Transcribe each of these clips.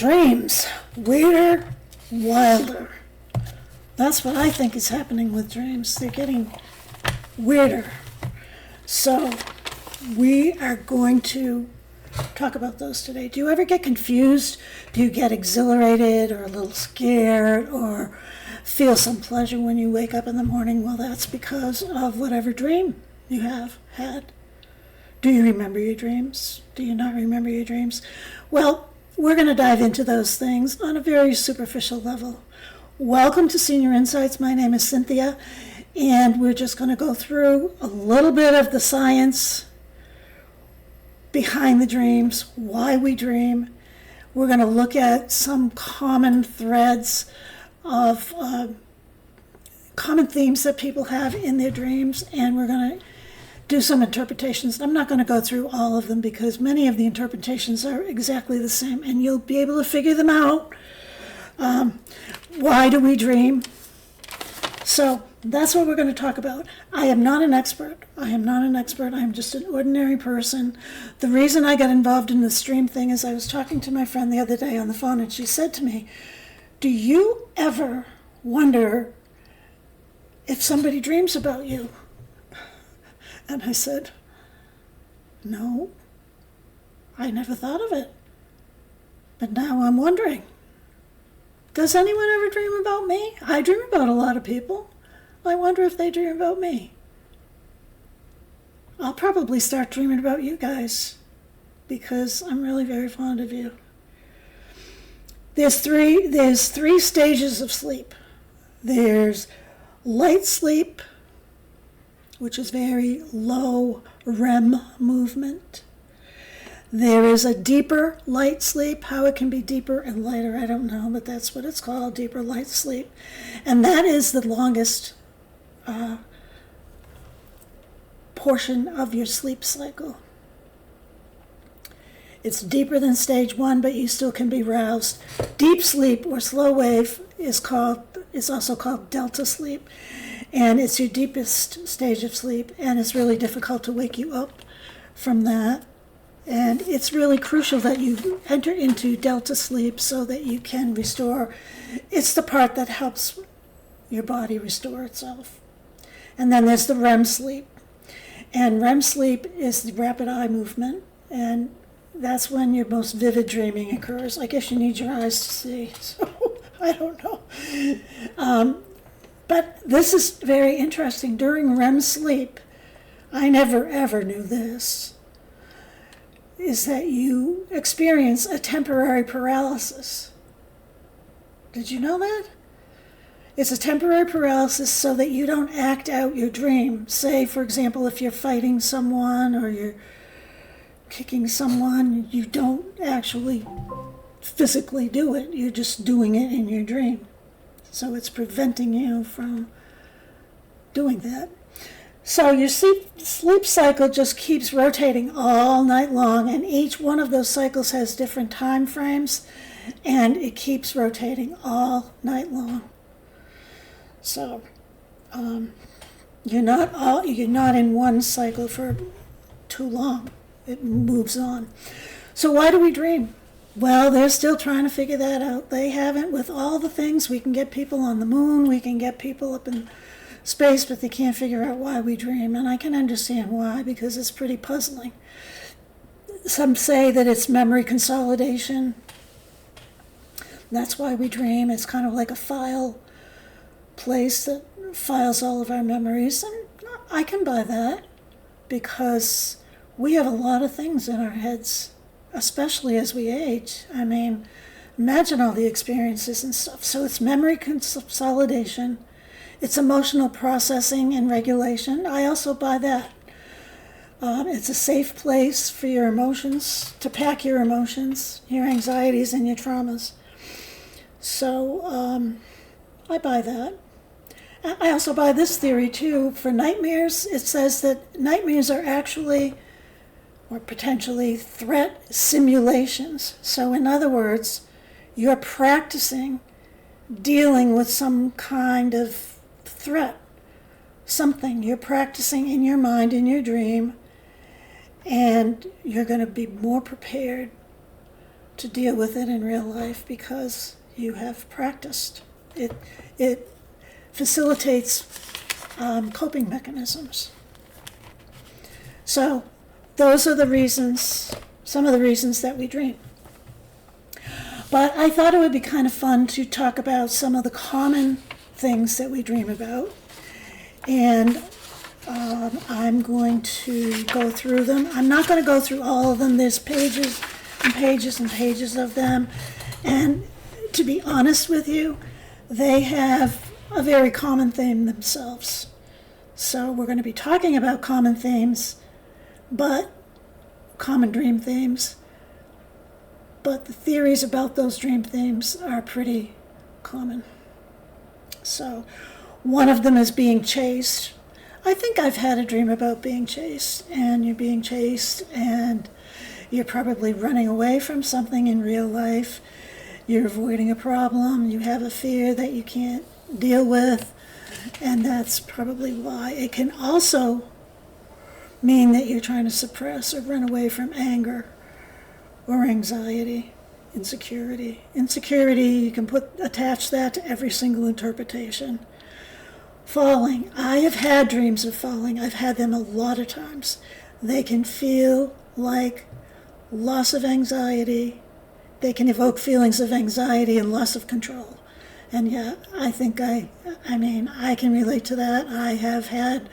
Dreams, weirder, wilder. That's what I think is happening with dreams. They're getting weirder. So we are going to talk about those today. Do you ever get confused? Do you get exhilarated or a little scared or feel some pleasure when you wake up in the morning? Well, that's because of whatever dream you have had. Do you remember your dreams? Do you not remember your dreams? Well, we're going to dive into those things on a very superficial level. Welcome to Senior Insights. My name is Cynthia, and we're just going to go through a little bit of the science behind the dreams, why we dream. We're going to look at some common threads of common themes that people have in their dreams, and we're going to do some interpretations. I'm not going to go through all of them because many of the interpretations are exactly the same, and you'll be able to figure them out. Why do we dream? So that's what we're going to talk about. I am not an expert. I'm just an ordinary person. The reason I got involved in this dream thing is I was talking to my friend the other day on the phone, and she said to me, "Do you ever wonder if somebody dreams about you?" And I said, "No, I never thought of it. But now I'm wondering, does anyone ever dream about me? I dream about a lot of people. I wonder if they dream about me." I'll probably start dreaming about you guys because I'm really very fond of you. There's three stages of sleep. There's light sleep, which is very low REM movement. There is a deeper light sleep. How it can be deeper and lighter, I don't know, but that's what it's called, deeper light sleep. And that is the longest portion of your sleep cycle. It's deeper than stage 1, but you still can be roused. Deep sleep or slow wave is also called delta sleep. And it's your deepest stage of sleep, and it's really difficult to wake you up from that. And it's really crucial that you enter into delta sleep so that you can restore. It's the part that helps your body restore itself. And then there's the REM sleep. And REM sleep is the rapid eye movement, and that's when your most vivid dreaming occurs. I guess you need your eyes to see, so I don't know. But this is very interesting. During REM sleep, I never ever knew this, is that you experience a temporary paralysis. Did you know that? It's a temporary paralysis so that you don't act out your dream. Say, for example, if you're fighting someone or you're kicking someone, you don't actually physically do it. You're just doing it in your dream. So it's preventing you from doing that. So your sleep cycle just keeps rotating all night long, and each one of those cycles has different time frames, and it keeps rotating all night long. So you're not in one cycle for too long. It moves on. So why do we dream? Well, they're still trying to figure that out. They haven't. With all the things, we can get people on the moon, we can get people up in space, but they can't figure out why we dream. And I can understand why, because it's pretty puzzling. Some say that it's memory consolidation. That's why we dream. It's kind of like a file place that files all of our memories. And I can buy that, because we have a lot of things in our heads, especially as we age. I mean, imagine all the experiences and stuff. So it's memory consolidation, it's emotional processing and regulation. I also buy that. It's a safe place for your emotions, to pack your emotions, your anxieties, and your traumas. So I buy that. I also buy this theory too. For nightmares, it says that nightmares are actually or potentially threat simulations. So in other words, you're practicing dealing with some kind of threat, something you're practicing in your mind, in your dream, and you're going to be more prepared to deal with it in real life because you have practiced. It facilitates coping mechanisms. So those are the reasons, some of the reasons that we dream. But I thought it would be kind of fun to talk about some of the common things that we dream about. And I'm going to go through them. I'm not going to go through all of them. There's pages and pages and pages of them. And to be honest with you, they have a very common theme themselves. So we're going to be talking about common themes, but common dream themes. But the theories about those dream themes are pretty common. So one of them is being chased. I think I've had a dream about being chased, and you're being chased, and you're probably running away from something in real life. You're avoiding a problem. You have a fear that you can't deal with, and that's probably why. It can also mean that you're trying to suppress or run away from anger or anxiety, insecurity. Insecurity, you can attach that to every single interpretation. Falling. I have had dreams of falling. I've had them a lot of times. They can feel like loss of anxiety. They can evoke feelings of anxiety and loss of control. And yeah, I think I can relate to that. I have had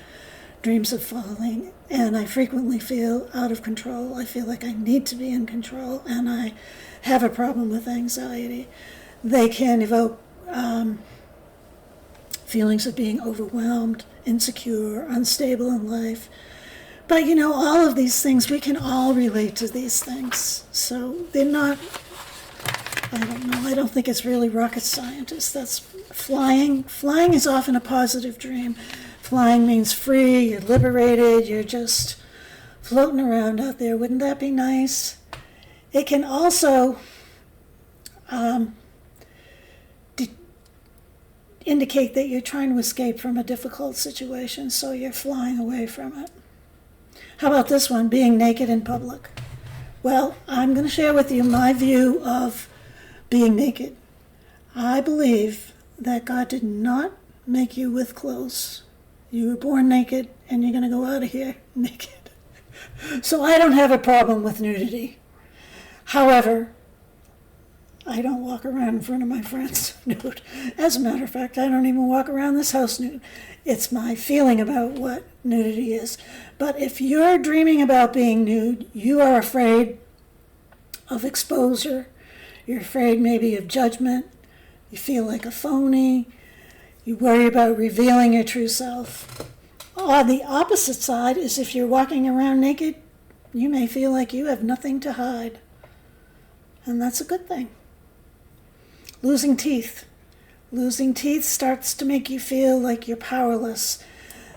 dreams of falling, and I frequently feel out of control. I feel like I need to be in control, and I have a problem with anxiety. They can evoke feelings of being overwhelmed, insecure, unstable in life. But all of these things, we can all relate to these things. So they're not, I don't know, I don't think it's really rocket scientist. That's flying. Flying is often a positive dream. Flying means free, you're liberated, you're just floating around out there. Wouldn't that be nice? It can also indicate that you're trying to escape from a difficult situation, so you're flying away from it. How about this one, being naked in public? Well, I'm going to share with you my view of being naked. I believe that God did not make you with clothes. You were born naked, and you're going to go out of here naked. So I don't have a problem with nudity. However, I don't walk around in front of my friends nude. As a matter of fact, I don't even walk around this house nude. It's my feeling about what nudity is. But if you're dreaming about being nude, you are afraid of exposure. You're afraid maybe of judgment. You feel like a phony. You worry about revealing your true self. On the opposite side is if you're walking around naked, you may feel like you have nothing to hide. And that's a good thing. Losing teeth. Losing teeth starts to make you feel like you're powerless,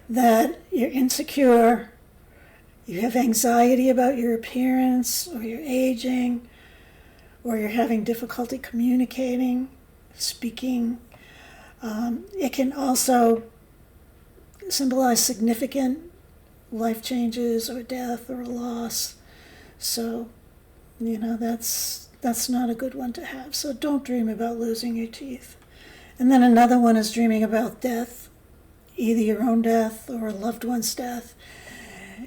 that you're insecure, you have anxiety about your appearance, or you're aging, or you're having difficulty communicating, speaking. It can also symbolize significant life changes or death or a loss. So, that's not a good one to have. So don't dream about losing your teeth. And then another one is dreaming about death, either your own death or a loved one's death.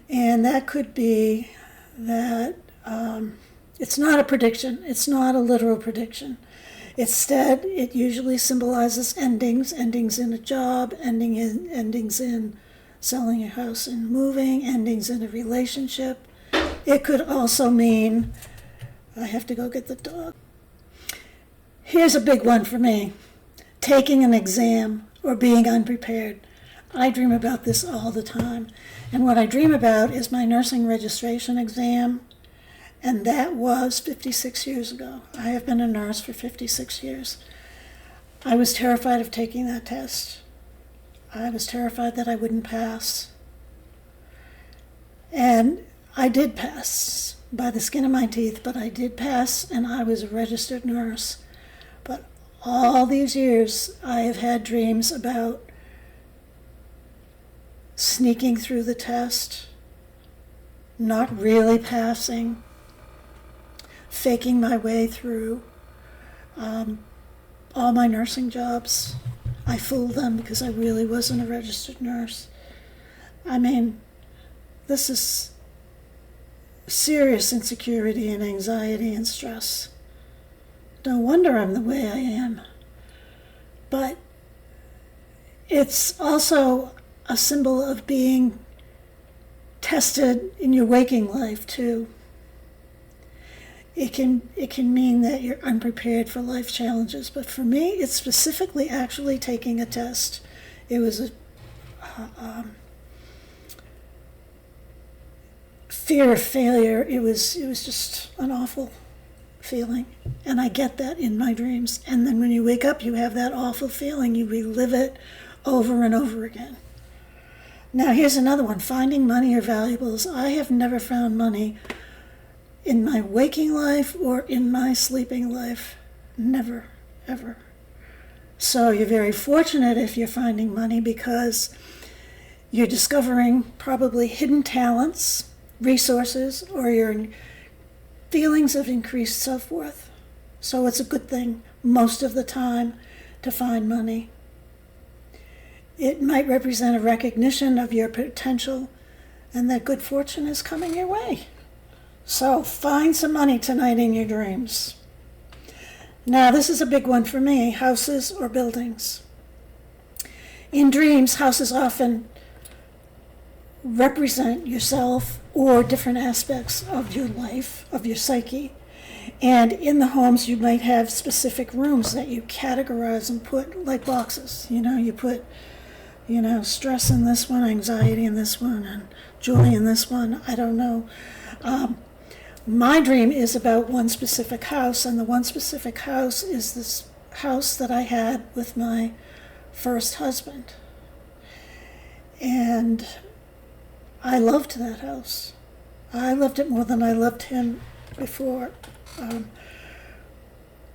And that could be that it's not a prediction. It's not a literal prediction. Instead, it usually symbolizes endings in a job, endings in selling your house and moving, endings in a relationship. It could also mean, I have to go get the dog. Here's a big one for me. Taking an exam or being unprepared. I dream about this all the time. And what I dream about is my nursing registration exam. And that was 56 years ago. I have been a nurse for 56 years. I was terrified of taking that test. I was terrified that I wouldn't pass. And I did pass by the skin of my teeth, but I did pass, and I was a registered nurse. But all these years, I have had dreams about sneaking through the test, not really passing, faking my way through all my nursing jobs. I fooled them because I really wasn't a registered nurse. I mean, this is serious insecurity and anxiety and stress. No wonder I'm the way I am. But it's also a symbol of being tested in your waking life too. It can mean that you're unprepared for life challenges, but for me, it's specifically actually taking a test. It was a fear of failure. It was just an awful feeling, and I get that in my dreams. And then when you wake up, you have that awful feeling. You relive it over and over again. Now here's another one: finding money or valuables. I have never found money in my waking life or in my sleeping life. Never, ever. So you're very fortunate if you're finding money, because you're discovering probably hidden talents, resources, or your feelings of increased self-worth. So it's a good thing most of the time to find money. It might represent a recognition of your potential and that good fortune is coming your way. So find some money tonight in your dreams. Now, this is a big one for me: houses or buildings. In dreams, houses often represent yourself or different aspects of your life, of your psyche. And in the homes, you might have specific rooms that you categorize and put like boxes. You put, stress in this one, anxiety in this one, and joy in this one. I don't know. My dream is about one specific house, and the one specific house is this house that I had with my first husband. And I loved that house. I loved it more than I loved him before.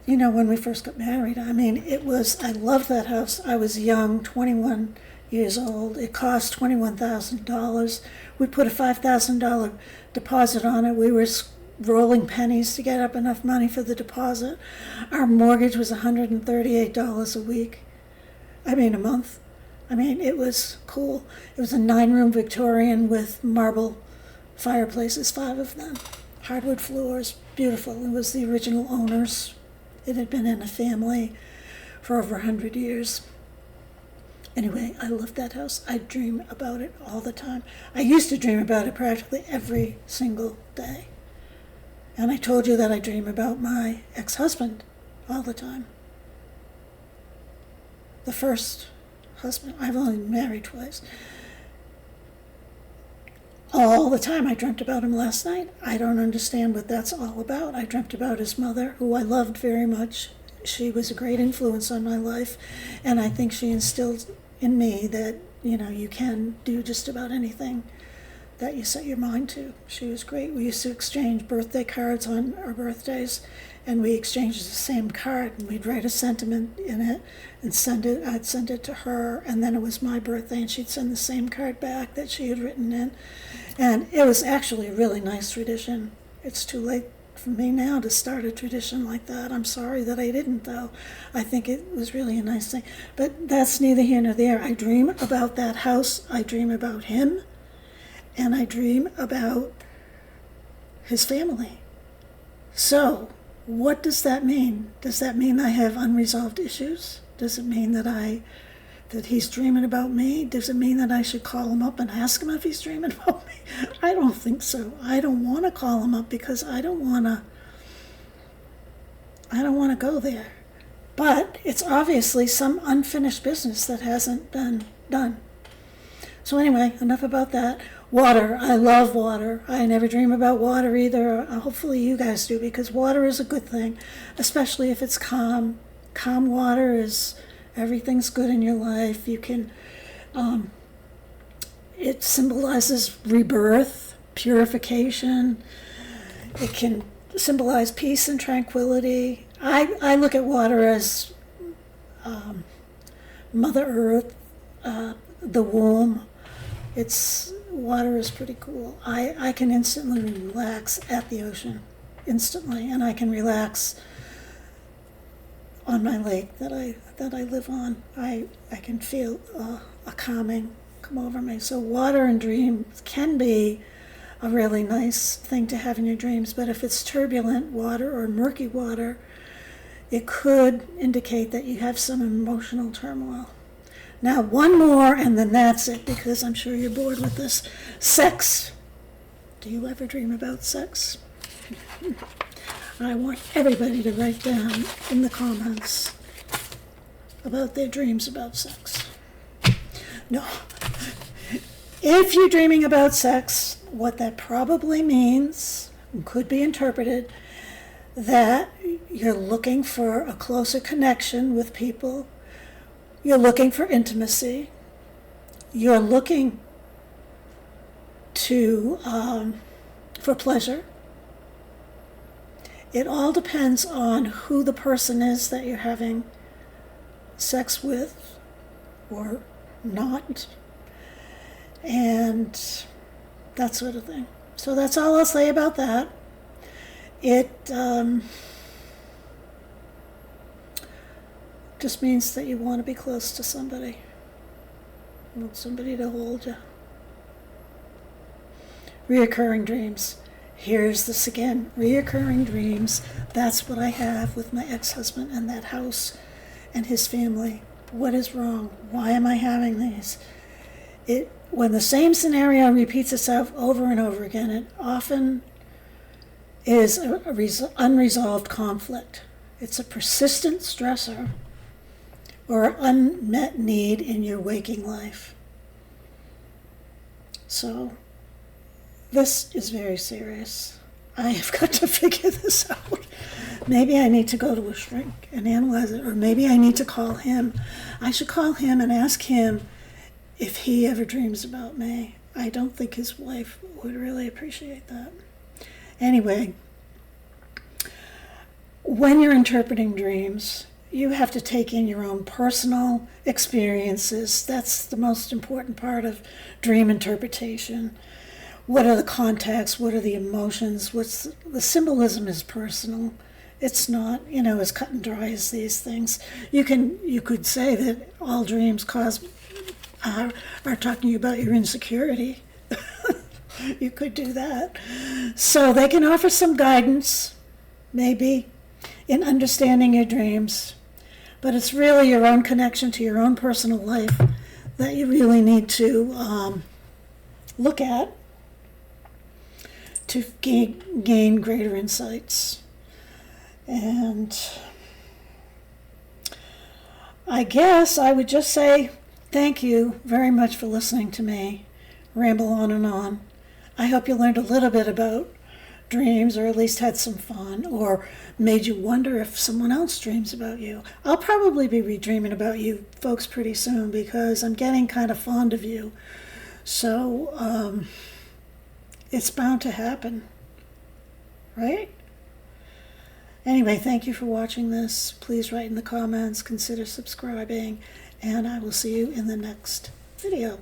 When we first got married, I loved that house. I was young, 21 years old. It cost $21,000. We put a $5,000 deposit on it. We were rolling pennies to get up enough money for the deposit. Our mortgage was $138 a month. It was cool. It was a 9-room Victorian with marble fireplaces, 5 of them, hardwood floors, beautiful. It was the original owners. It had been in a family for over 100 years. Anyway, I loved that house. I dream about it all the time. I used to dream about it practically every single day. And I told you that I dream about my ex-husband all the time. The first husband. I've only been married twice. All the time. I dreamt about him last night. I don't understand what that's all about. I dreamt about his mother, who I loved very much. She was a great influence on my life, and I think she instilled in me that, you can do just about anything that you set your mind to. She was great. We used to exchange birthday cards on our birthdays, and we exchanged the same card, and we'd write a sentiment in it and send it. I'd send it to her, and then it was my birthday, and she'd send the same card back that she had written in. And it was actually a really nice tradition. It's too late for me now to start a tradition like that. I'm sorry that I didn't, though. I think it was really a nice thing. But that's neither here nor there. I dream about that house. I dream about him. And I dream about his family. So, what does that mean? Does that mean I have unresolved issues? Does it mean that he's dreaming about me? Does it mean that I should call him up and ask him if he's dreaming about me? I don't think so. I don't want to call him up because I don't want to go there. But it's obviously some unfinished business that hasn't been done. So anyway, enough about that. Water. I love water. I never dream about water either. Hopefully you guys do, because water is a good thing, especially if it's calm. Calm water is everything's good in your life. You can, it symbolizes rebirth, purification. It can symbolize peace and tranquility. I look at water as Mother Earth, the womb. Water is pretty cool. I can instantly relax at the ocean. instantly, and I can relax on my lake that I live on. I can feel a calming come over me. So water and dreams can be a really nice thing to have in your dreams, but if it's turbulent water or murky water, it could indicate that you have some emotional turmoil. Now, one more, and then that's it, because I'm sure you're bored with this. Sex. Do you ever dream about sex? I want everybody to write down in the comments about their dreams about sex. No. If you're dreaming about sex, what that probably means could be interpreted that you're looking for a closer connection with people, you're looking for intimacy, you're looking to for pleasure. It all depends on who the person is that you're having sex with or not, and that sort of thing. So that's all I'll say about that. It just means that you want to be close to somebody. You want somebody to hold you. Reoccurring dreams. Here's this again. Reoccurring dreams. That's what I have with my ex-husband and that house and his family. What is wrong? Why am I having these? When the same scenario repeats itself over and over again, it often is an unresolved conflict. It's a persistent stressor or unmet need in your waking life. So this is very serious. I have got to figure this out. Maybe I need to go to a shrink and analyze it, or maybe I need to call him. I should call him and ask him if he ever dreams about me. I don't think his wife would really appreciate that. Anyway, when you're interpreting dreams, you have to take in your own personal experiences. That's the most important part of dream interpretation. What are the contexts? What are the emotions? The symbolism is personal. It's not, as cut and dry as these things. You could say that all dreams are talking about your insecurity. You could do that. So they can offer some guidance, maybe, in understanding your dreams. But it's really your own connection to your own personal life that you really need to look at to gain greater insights. And I guess I would just say thank you very much for listening to me ramble on and on. I hope you learned a little bit about dreams, or at least had some fun, or made you wonder if someone else dreams about you. I'll probably be redreaming about you folks pretty soon, because I'm getting kind of fond of you. So it's bound to happen, right? Anyway, thank you for watching this. Please write in the comments, consider subscribing, and I will see you in the next video.